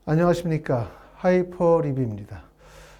안녕하십니까. 하이퍼리뷰입니다.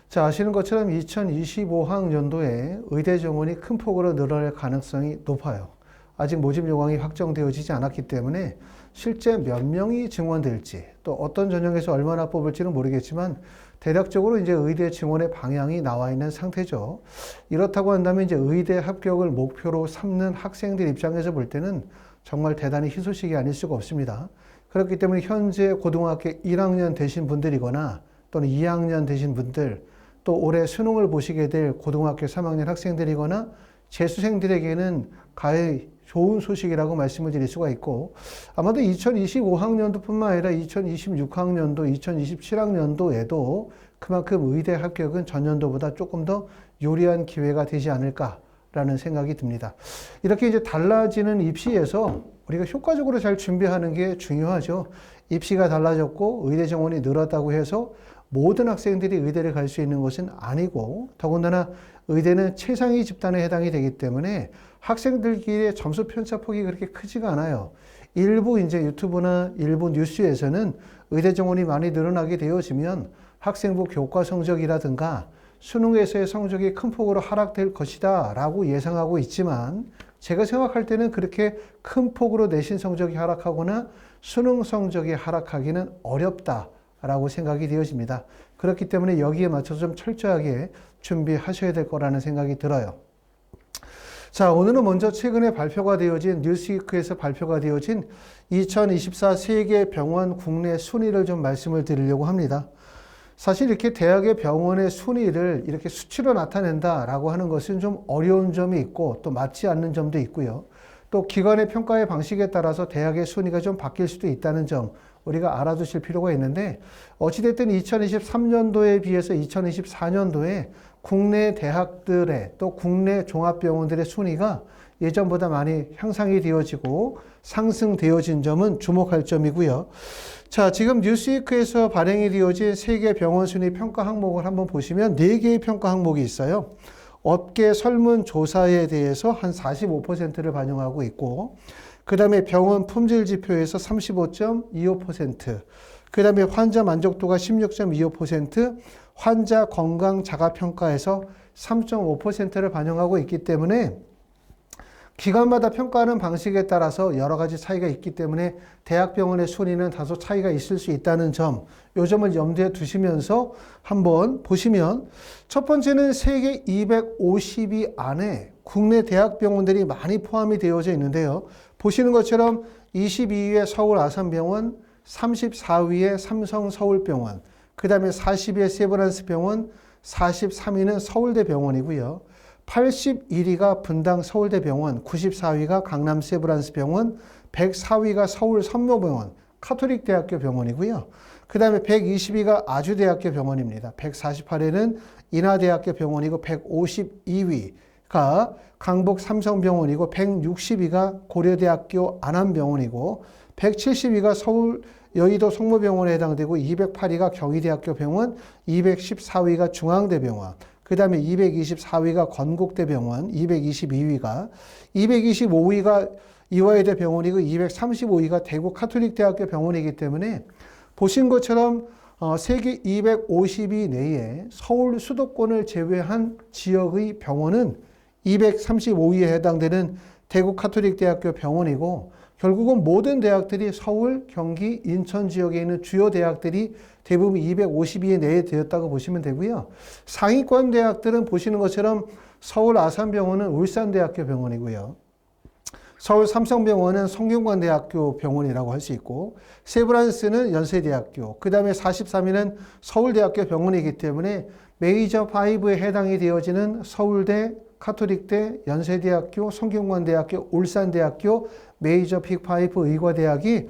자, 아시는 것처럼 2025학년도에 의대 정원이 큰 폭으로 늘어날 가능성이 높아요. 아직 모집 요강이 확정되어지지 않았기 때문에 실제 몇 명이 증원될지 또 어떤 전형에서 얼마나 뽑을지는 모르겠지만 대략적으로 이제 의대 증원의 방향이 나와 있는 상태죠. 이렇다고 한다면 이제 의대 합격을 목표로 삼는 학생들 입장에서 볼 때는 정말 대단히 희소식이 아닐 수가 없습니다. 그렇기 때문에 현재 고등학교 1학년 되신 분들이거나 또는 2학년 되신 분들, 또 올해 수능을 보시게 될 고등학교 3학년 학생들이거나 재수생들에게는 가히 좋은 소식이라고 말씀을 드릴 수가 있고, 아마도 2025학년도뿐만 아니라 2026학년도, 2027학년도에도 그만큼 의대 합격은 전년도보다 조금 더 유리한 기회가 되지 않을까라는 생각이 듭니다. 이렇게 이제 달라지는 입시에서 우리가 효과적으로 잘 준비하는 게 중요하죠. 입시가 달라졌고 의대 정원이 늘었다고 해서 모든 학생들이 의대를 갈 수 있는 것은 아니고, 더군다나 의대는 최상위 집단에 해당이 되기 때문에 학생들끼리의 점수 편차폭이 그렇게 크지가 않아요. 일부 이제 유튜브나 일부 뉴스에서는 의대 정원이 많이 늘어나게 되어지면 학생부 교과 성적이라든가 수능에서의 성적이 큰 폭으로 하락될 것이다 라고 예상하고 있지만, 제가 생각할 때는 그렇게 큰 폭으로 내신 성적이 하락하거나 수능 성적이 하락하기는 어렵다라고 생각이 되어집니다. 그렇기 때문에 여기에 맞춰서 좀 철저하게 준비하셔야 될 거라는 생각이 들어요. 자, 오늘은 먼저 최근에 발표가 되어진 뉴스위크에서 발표가 되어진 2024 세계 병원 국내 순위를 좀 말씀을 드리려고 합니다. 사실 이렇게 대학의 병원의 순위를 이렇게 수치로 나타낸다라고 하는 것은 좀 어려운 점이 있고 또 맞지 않는 점도 있고요. 또 기관의 평가의 방식에 따라서 대학의 순위가 좀 바뀔 수도 있다는 점 우리가 알아두실 필요가 있는데, 어찌됐든 2023년도에 비해서 2024년도에 국내 대학들의 또 국내 종합병원들의 순위가 예전보다 많이 향상이 되어지고 상승되어진 점은 주목할 점이고요. 자, 지금 뉴스위크에서 발행이 되어진 세계 병원 순위 평가 항목을 한번 보시면 4개의 평가 항목이 있어요. 업계 설문조사에 대해서 한 45%를 반영하고 있고, 그 다음에 병원 품질 지표에서 35.25%, 그 다음에 환자 만족도가 16.25%, 환자 건강 자가평가에서 3.5%를 반영하고 있기 때문에 기관마다 평가하는 방식에 따라서 여러 가지 차이가 있기 때문에 대학병원의 순위는 다소 차이가 있을 수 있다는 점, 이 점을 염두에 두시면서 한번 보시면, 첫 번째는 세계 250위 안에 국내 대학병원들이 많이 포함이 되어져 있는데요. 보시는 것처럼 22위에 서울 아산병원, 34위에 삼성 서울병원, 그 다음에 40위에 세브란스병원, 43위는 서울대병원이고요. 81위가 분당 서울대병원, 94위가 강남 세브란스병원, 104위가 서울 선모병원, 카톨릭대학교 병원이고요. 그 다음에 120위가 아주대학교 병원입니다. 148위는 인하대학교 병원이고, 152위가 강북 삼성병원이고, 160위가 고려대학교 안암병원이고, 170위가 서울 여의도 성모병원에 해당되고, 208위가 경희대학교 병원, 214위가 중앙대병원, 그 다음에 224위가 건국대병원, 225위가 이화여대 병원이고, 235위가 대구 카톨릭대학교 병원이기 때문에 보신 것처럼 세계 250위 내에 서울 수도권을 제외한 지역의 병원은 235위에 해당되는 대구 카톨릭대학교 병원이고, 결국은 모든 대학들이 서울, 경기, 인천 지역에 있는 주요 대학들이 대부분 250위 내에 되었다고 보시면 되고요. 상위권 대학들은 보시는 것처럼 서울 아산병원은 울산대학교 병원이고요. 서울 삼성병원은 성균관대학교 병원이라고 할 수 있고, 세브란스는 연세대학교, 그 다음에 43위는 서울대학교 병원이기 때문에 메이저 5에 해당이 되어지는 서울대, 카톨릭대, 연세대학교, 성균관대학교, 울산대학교, 메이저 픽5 의과대학이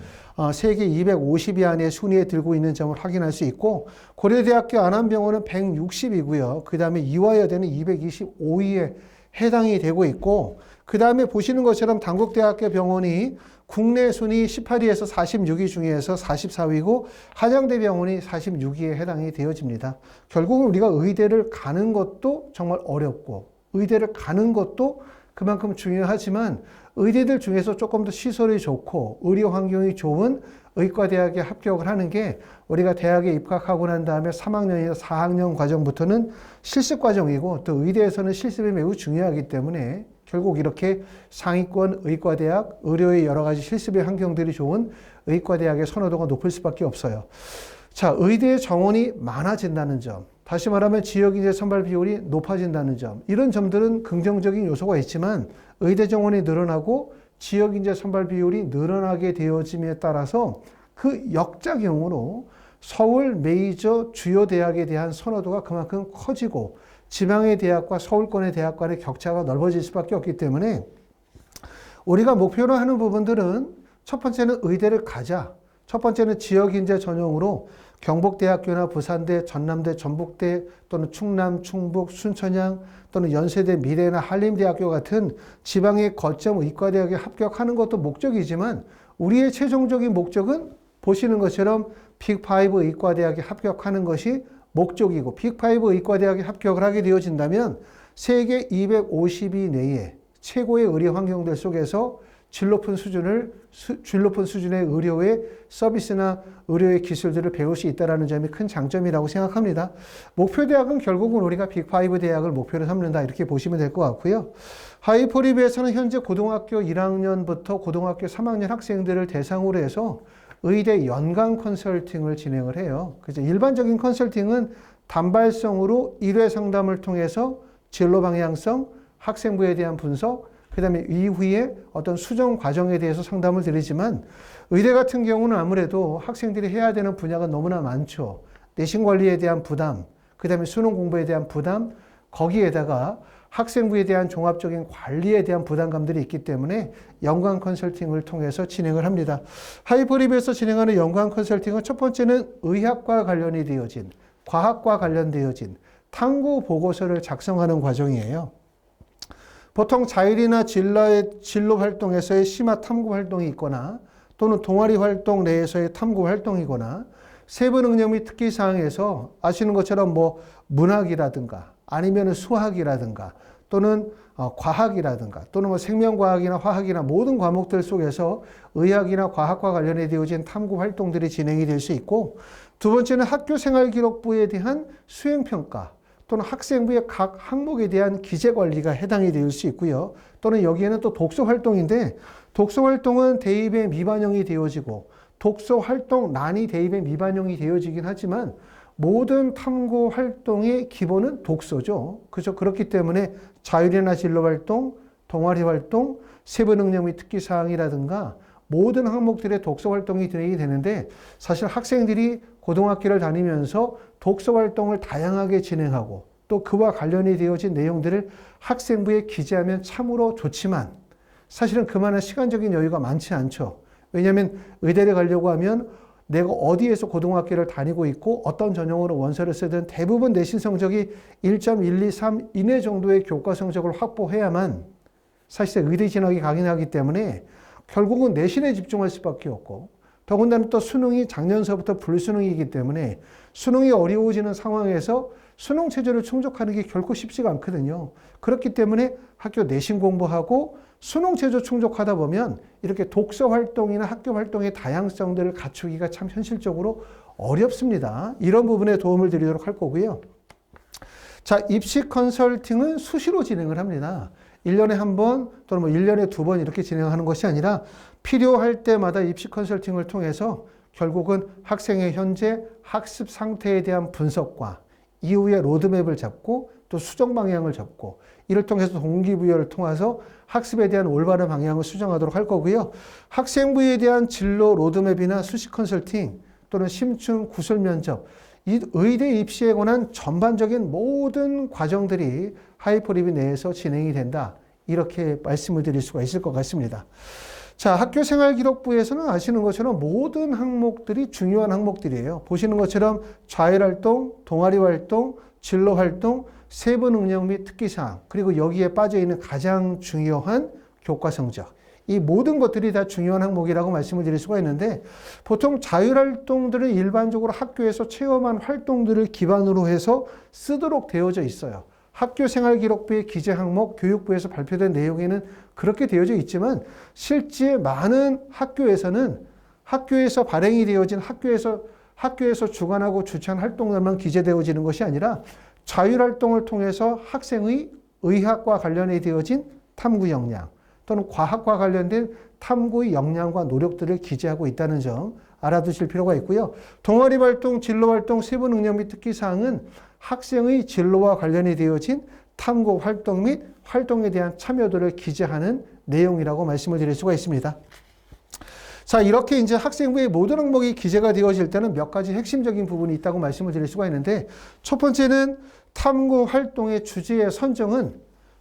세계 250위 안에 순위에 들고 있는 점을 확인할 수 있고, 고려대학교 안암병원은 160이고요. 그 다음에 이화여대는 225위에 해당이 되고 있고, 그 다음에 보시는 것처럼 단국대학교 병원이 국내 순위 18위에서 46위 중에서 44위고, 한양대병원이 46위에 해당이 되어집니다. 결국은 우리가 의대를 가는 것도 정말 어렵고, 의대를 가는 것도 그만큼 중요하지만 의대들 중에서 조금 더 시설이 좋고 의료 환경이 좋은 의과대학에 합격을 하는 게 우리가 대학에 입학하고 난 다음에 3학년이나 4학년 과정부터는 실습 과정이고 또 의대에서는 실습이 매우 중요하기 때문에 결국 이렇게 상위권 의과대학, 의료의 여러 가지 실습의 환경들이 좋은 의과대학의 선호도가 높을 수밖에 없어요. 자, 의대의 정원이 많아진다는 점, 다시 말하면 지역인재 선발 비율이 높아진다는 점, 이런 점들은 긍정적인 요소가 있지만 의대 정원이 늘어나고 지역인재 선발 비율이 늘어나게 되어짐에 따라서 그 역작용으로 서울 메이저 주요 대학에 대한 선호도가 그만큼 커지고 지방의 대학과 서울권의 대학 간의 격차가 넓어질 수밖에 없기 때문에 우리가 목표로 하는 부분들은 첫 번째는 의대를 가자. 첫 번째는 지역인재 전용으로 경북대학교나 부산대, 전남대, 전북대 또는 충남, 충북, 순천향 또는 연세대, 미래나 한림대학교 같은 지방의 거점 의과대학에 합격하는 것도 목적이지만 우리의 최종적인 목적은 보시는 것처럼 빅5 의과대학에 합격하는 것이 목적이고 빅5 의과대학에 합격을 하게 되어진다면 세계 250위 내에 최고의 의료 환경들 속에서 질 높은 수준의 의료의 서비스나 의료의 기술들을 배울 수 있다는 점이 큰 장점이라고 생각합니다. 목표 대학은 결국은 우리가 빅5 대학을 목표로 삼는다 이렇게 보시면 될 것 같고요. 하이포리비에서는 현재 고등학교 1학년부터 고등학교 3학년 학생들을 대상으로 해서 의대 연강 컨설팅을 진행을 해요. 그래서 일반적인 컨설팅은 단발성으로 1회 상담을 통해서 진로 방향성, 학생부에 대한 분석, 그 다음에 이후에 어떤 수정 과정에 대해서 상담을 드리지만 의대 같은 경우는 아무래도 학생들이 해야 되는 분야가 너무나 많죠. 내신 관리에 대한 부담, 그 다음에 수능 공부에 대한 부담, 거기에다가 학생부에 대한 종합적인 관리에 대한 부담감들이 있기 때문에 연관 컨설팅을 통해서 진행을 합니다. 하이퍼립에서 진행하는 연관 컨설팅은 첫 번째는 의학과 관련이 되어진, 과학과 관련되어진 탐구 보고서를 작성하는 과정이에요. 보통 자율이나 진로 활동에서의 심화 탐구 활동이 있거나 또는 동아리 활동 내에서의 탐구 활동이거나 세부 능력 및 특기 사항에서 아시는 것처럼 뭐 문학이라든가 아니면 수학이라든가 또는 과학이라든가 또는 뭐 생명과학이나 화학이나 모든 과목들 속에서 의학이나 과학과 관련해 되어진 탐구 활동들이 진행이 될 수 있고 두 번째는 학교생활기록부에 대한 수행평가 또는 학생부의 각 항목에 대한 기재관리가 해당이 될 수 있고요. 또는 여기에는 또 독서활동인데 독서활동은 대입에 미반영이 되어지고 독서활동란이 대입에 미반영이 되어지긴 하지만 모든 탐구 활동의 기본은 독서죠. 그죠? 그렇기 때문에 자율이나 진로 활동, 동아리 활동, 세부 능력 및 특기 사항이라든가 모든 항목들의 독서 활동이 진행이 되는데 사실 학생들이 고등학교를 다니면서 독서 활동을 다양하게 진행하고 또 그와 관련이 되어진 내용들을 학생부에 기재하면 참으로 좋지만 사실은 그만한 시간적인 여유가 많지 않죠. 왜냐하면 의대를 가려고 하면 내가 어디에서 고등학교를 다니고 있고 어떤 전형으로 원서를 쓰든 대부분 내신 성적이 1.123 이내 정도의 교과 성적을 확보해야만 사실상 의대 진학이 가능하기 때문에 결국은 내신에 집중할 수밖에 없고 더군다나 또 수능이 작년서부터 불수능이기 때문에 수능이 어려워지는 상황에서 수능 체제를 충족하는 게 결코 쉽지가 않거든요. 그렇기 때문에 학교 내신 공부하고 수능 체제 충족하다 보면 이렇게 독서 활동이나 학교 활동의 다양성들을 갖추기가 참 현실적으로 어렵습니다. 이런 부분에 도움을 드리도록 할 거고요. 자, 입시 컨설팅은 수시로 진행을 합니다. 1년에 한 번 또는 뭐 1년에 2번 이렇게 진행하는 것이 아니라 필요할 때마다 입시 컨설팅을 통해서 결국은 학생의 현재 학습 상태에 대한 분석과 이후에 로드맵을 잡고 또 수정 방향을 잡고 이를 통해서 동기부여를 통해서 학습에 대한 올바른 방향을 수정하도록 할 거고요. 학생부에 대한 진로 로드맵이나 수시 컨설팅 또는 심층 구술 면접 이 의대 입시에 관한 전반적인 모든 과정들이 하이퍼리뷰 내에서 진행이 된다. 이렇게 말씀을 드릴 수가 있을 것 같습니다. 자, 학교생활기록부에서는 아시는 것처럼 모든 항목들이 중요한 항목들이에요. 보시는 것처럼 자율활동, 동아리활동, 진로활동, 세부 능력 및 특기사항, 그리고 여기에 빠져있는 가장 중요한 교과 성적. 이 모든 것들이 다 중요한 항목이라고 말씀을 드릴 수가 있는데 보통 자율활동들은 일반적으로 학교에서 체험한 활동들을 기반으로 해서 쓰도록 되어져 있어요. 학교생활기록부의 기재 항목, 교육부에서 발표된 내용에는 그렇게 되어져 있지만 실제 많은 학교에서는 학교에서 발행이 되어진 학교에서 주관하고 주최한 활동들만 기재되어지는 것이 아니라 자율활동을 통해서 학생의 의학과 관련해 되어진 탐구 역량 또는 과학과 관련된 탐구의 역량과 노력들을 기재하고 있다는 점 알아두실 필요가 있고요. 동아리 활동, 진로 활동, 세부 능력 및 특기 사항은 학생의 진로와 관련이 되어진 탐구 활동 및 활동에 대한 참여도를 기재하는 내용이라고 말씀을 드릴 수가 있습니다. 자, 이렇게 이제 학생부의 모든 항목이 기재가 되어질 때는 몇 가지 핵심적인 부분이 있다고 말씀을 드릴 수가 있는데, 첫 번째는 탐구 활동의 주제의 선정은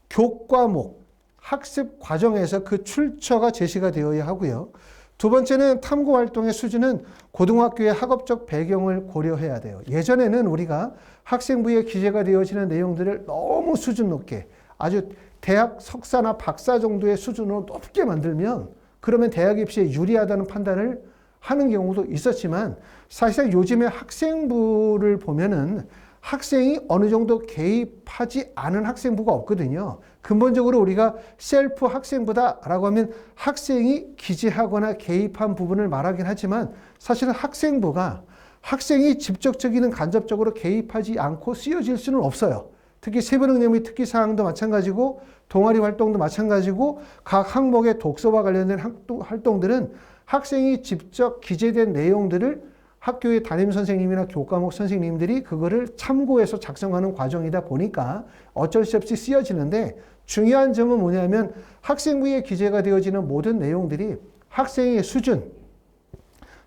교과목, 학습 과정에서 그 출처가 제시가 되어야 하고요. 두 번째는 탐구 활동의 수준은 고등학교의 학업적 배경을 고려해야 돼요. 예전에는 우리가 학생부에 기재가 되어지는 내용들을 너무 수준 높게, 아주 대학 석사나 박사 정도의 수준으로 높게 만들면 그러면 대학 입시에 유리하다는 판단을 하는 경우도 있었지만, 사실상 요즘에 학생부를 보면은 학생이 어느 정도 개입하지 않은 학생부가 없거든요. 근본적으로 우리가 셀프 학생부다라고 하면 학생이 기재하거나 개입한 부분을 말하긴 하지만, 사실은 학생부가 학생이 직접적이든 간접적으로 개입하지 않고 쓰여질 수는 없어요. 특히 세부 능력 및 특기 사항도 마찬가지고 동아리 활동도 마찬가지고 각 항목의 독서와 관련된 활동들은 학생이 직접 기재된 내용들을 학교의 담임 선생님이나 교과목 선생님들이 그거를 참고해서 작성하는 과정이다 보니까 어쩔 수 없이 쓰여지는데, 중요한 점은 뭐냐면 학생부에 기재가 되어지는 모든 내용들이 학생의 수준,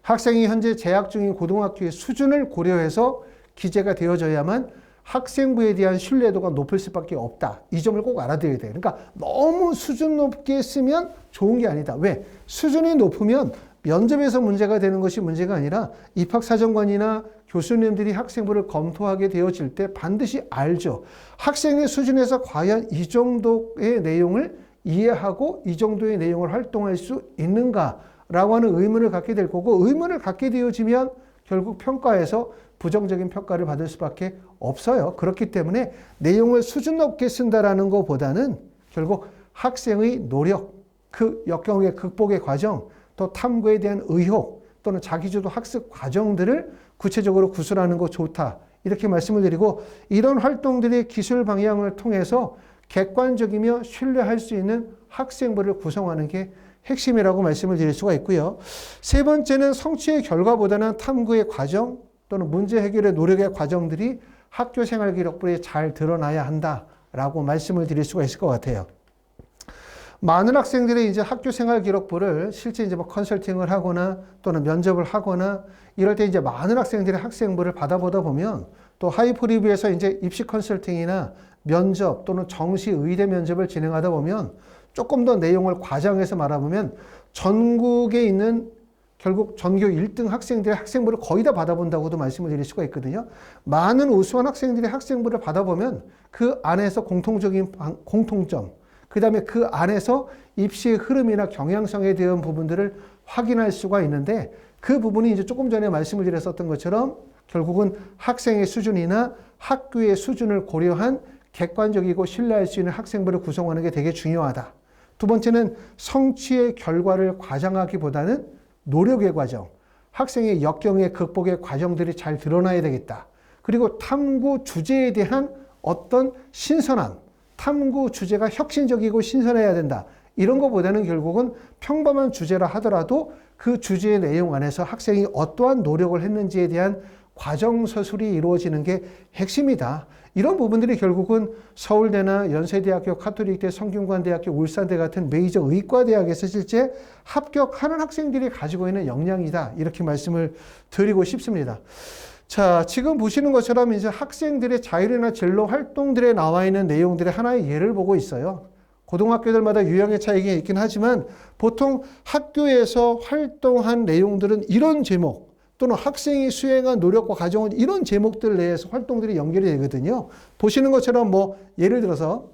학생이 현재 재학 중인 고등학교의 수준을 고려해서 기재가 되어져야만 학생부에 대한 신뢰도가 높을 수밖에 없다. 이 점을 꼭 알아둬야 돼요. 그러니까 너무 수준 높게 쓰면 좋은 게 아니다. 왜? 수준이 높으면 면접에서 문제가 되는 것이 문제가 아니라 입학사정관이나 교수님들이 학생부를 검토하게 되어질 때 반드시 알죠. 학생의 수준에서 과연 이 정도의 내용을 이해하고 이 정도의 내용을 활동할 수 있는가라고 하는 의문을 갖게 될 거고, 의문을 갖게 되어지면 결국 평가에서 부정적인 평가를 받을 수밖에 없어요. 그렇기 때문에 내용을 수준 높게 쓴다라는 것보다는 결국 학생의 노력, 그 역경의 극복의 과정, 또 탐구에 대한 의욕 또는 자기주도 학습 과정들을 구체적으로 구술하는 거 좋다. 이렇게 말씀을 드리고, 이런 활동들의 기술 방향을 통해서 객관적이며 신뢰할 수 있는 학생부를 구성하는 게 핵심이라고 말씀을 드릴 수가 있고요. 세 번째는 성취의 결과보다는 탐구의 과정 또는 문제 해결의 노력의 과정들이 학교 생활 기록부에 잘 드러나야 한다라고 말씀을 드릴 수가 있을 것 같아요. 많은 학생들이 이제 학교 생활 기록부를 실제 이제 뭐 컨설팅을 하거나 또는 면접을 하거나 이럴 때 이제 많은 학생들이 학생부를 받아보다 보면, 또 하이퍼 리뷰에서 이제 입시 컨설팅이나 면접 또는 정시 의대 면접을 진행하다 보면 조금 더 내용을 과장해서 말하면 전국에 있는 결국 전교 1등 학생들의 학생부를 거의 다 받아본다고도 말씀을 드릴 수가 있거든요. 많은 우수한 학생들이 학생부를 받아보면 그 안에서 공통점, 그 다음에 그 안에서 입시의 흐름이나 경향성에 대한 부분들을 확인할 수가 있는데, 그 부분이 이제 조금 전에 말씀을 드렸었던 것처럼 결국은 학생의 수준이나 학교의 수준을 고려한 객관적이고 신뢰할 수 있는 학생부를 구성하는 게 되게 중요하다. 두 번째는 성취의 결과를 과장하기보다는 노력의 과정, 학생의 역경의 극복의 과정들이 잘 드러나야 되겠다. 그리고 탐구 주제에 대한 어떤 신선함, 탐구 주제가 혁신적이고 신선해야 된다. 이런 것보다는 결국은 평범한 주제라 하더라도 그 주제의 내용 안에서 학생이 어떠한 노력을 했는지에 대한 과정 서술이 이루어지는 게 핵심이다. 이런 부분들이 결국은 서울대나 연세대학교, 카톨릭대, 성균관대학교, 울산대 같은 메이저 의과대학에서 실제 합격하는 학생들이 가지고 있는 역량이다. 이렇게 말씀을 드리고 싶습니다. 자, 지금 보시는 것처럼 이제 학생들의 자율이나 진로 활동들에 나와 있는 내용들의 하나의 예를 보고 있어요. 고등학교들마다 유형의 차이가 있긴 하지만 보통 학교에서 활동한 내용들은 이런 제목, 또는 학생이 수행한 노력과 과정은 이런 제목들 내에서 활동들이 연결이 되거든요. 보시는 것처럼 뭐 예를 들어서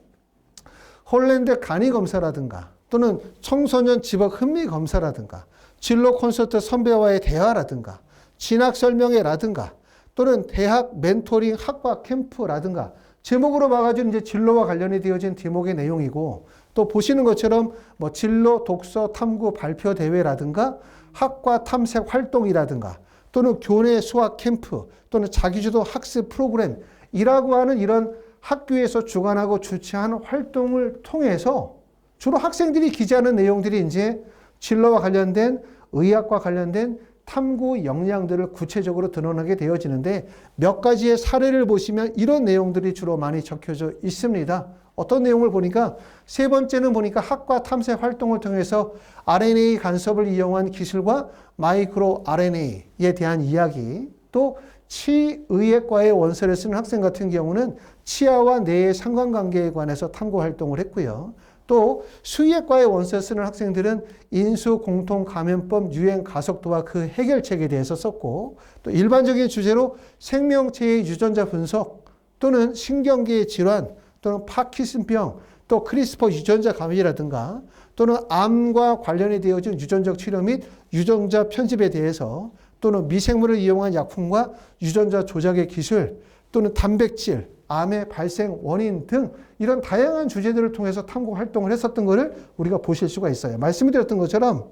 홀랜드 간이 검사라든가 또는 청소년 집업 흥미 검사라든가 진로 콘서트 선배와의 대화라든가 진학 설명회라든가 또는 대학 멘토링 학과 캠프라든가 제목으로 봐가지고 이제 진로와 관련이 되어진 대목의 내용이고, 또 보시는 것처럼 뭐 진로 독서 탐구 발표 대회라든가 학과 탐색 활동이라든가 또는 교내 수학 캠프 또는 자기주도 학습 프로그램이라고 하는 이런 학교에서 주관하고 주최하는 활동을 통해서 주로 학생들이 기재하는 내용들이 이제 진로와 관련된 의학과 관련된 탐구 역량들을 구체적으로 드러나게 되어지는데 몇 가지의 사례를 보시면 이런 내용들이 주로 많이 적혀져 있습니다. 어떤 내용을 보니까 세 번째는 보니까 학과 탐색 활동을 통해서 RNA 간섭을 이용한 기술과 마이크로 RNA에 대한 이야기, 또 치의학과의 원서를 쓰는 학생 같은 경우는 치아와 뇌의 상관관계에 관해서 탐구 활동을 했고요. 또 수의학과의 원서를 쓰는 학생들은 인수 공통 감염법 유행 가속도와 그 해결책에 대해서 썼고, 또 일반적인 주제로 생명체의 유전자 분석 또는 신경계의 질환 또는 파킨슨병 또 크리스퍼 유전자 감염이라든가 또는 암과 관련이 되어진 유전적 치료 및 유전자 편집에 대해서 또는 미생물을 이용한 약품과 유전자 조작의 기술 또는 단백질, 암의 발생 원인 등 이런 다양한 주제들을 통해서 탐구 활동을 했었던 것을 우리가 보실 수가 있어요. 말씀드렸던 것처럼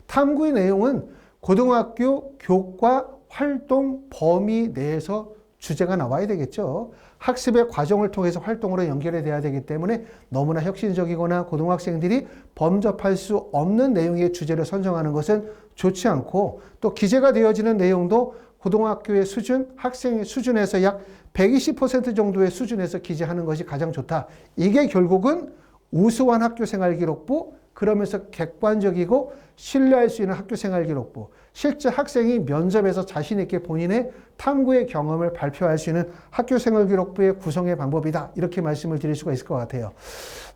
탐구의 내용은 고등학교 교과 활동 범위 내에서 주제가 나와야 되겠죠. 학습의 과정을 통해서 활동으로 연결이 돼야 되기 때문에 너무나 혁신적이거나 고등학생들이 범접할 수 없는 내용의 주제를 선정하는 것은 좋지 않고, 또 기재가 되어지는 내용도 고등학교의 수준, 학생의 수준에서 약 120% 정도의 수준에서 기재하는 것이 가장 좋다. 이게 결국은 우수한 학교생활기록부, 그러면서 객관적이고 신뢰할 수 있는 학교생활기록부, 실제 학생이 면접에서 자신 있게 본인의 탐구의 경험을 발표할 수 있는 학교생활기록부의 구성의 방법이다. 이렇게 말씀을 드릴 수가 있을 것 같아요.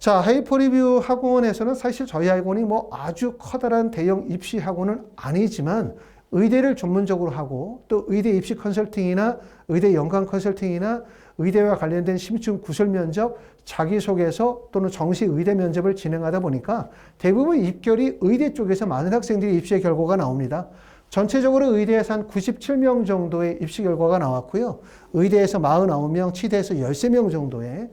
자, 하이퍼리뷰 학원에서는 사실 저희 학원이 뭐 아주 커다란 대형 입시 학원은 아니지만 의대를 전문적으로 하고 또 의대 입시 컨설팅이나 의대 연관 컨설팅이나 의대와 관련된 심층 구설 면접, 자기소개서 또는 정시 의대 면접을 진행하다 보니까 대부분 입결이 의대 쪽에서 많은 학생들이 입시의 결과가 나옵니다. 전체적으로 의대에서 한 97명 정도의 입시 결과가 나왔고요. 의대에서 49명, 치대에서 13명 정도의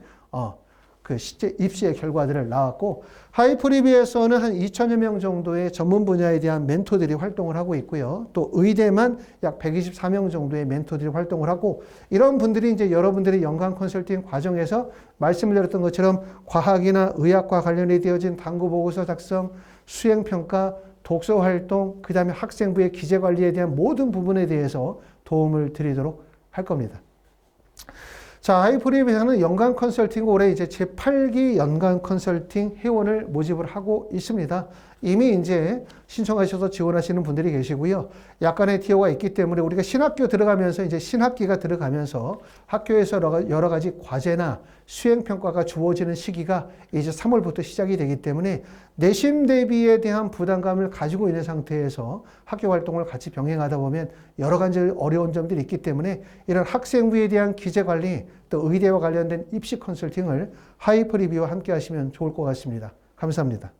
그 실제 입시의 결과들을 나왔고, 하이프리뷰에서는 한 2천여 명 정도의 전문 분야에 대한 멘토들이 활동을 하고 있고요. 또 의대만 약 124명 정도의 멘토들이 활동을 하고, 이런 분들이 이제 여러분들이 연관 컨설팅 과정에서 말씀을 드렸던 것처럼 과학이나 의학과 관련이 되어진 탐구 보고서 작성, 수행평가, 독서 활동, 그 다음에 학생부의 기재 관리에 대한 모든 부분에 대해서 도움을 드리도록 할 겁니다. 자, 하이프리뷰에서는 연간 컨설팅 올해 이제 제8기 연간 컨설팅 회원을 모집을 하고 있습니다. 이미 이제 신청하셔서 지원하시는 분들이 계시고요. 약간의 티어가 있기 때문에 우리가 신학교 들어가면서 이제 신학기가 들어가면서 학교에서 여러 가지 과제나 수행평가가 주어지는 시기가 이제 3월부터 시작이 되기 때문에 내신 대비에 대한 부담감을 가지고 있는 상태에서 학교 활동을 같이 병행하다 보면 여러 가지 어려운 점들이 있기 때문에 이런 학생부에 대한 기재 관리 또 의대와 관련된 입시 컨설팅을 하이퍼리뷰와 함께 하시면 좋을 것 같습니다. 감사합니다.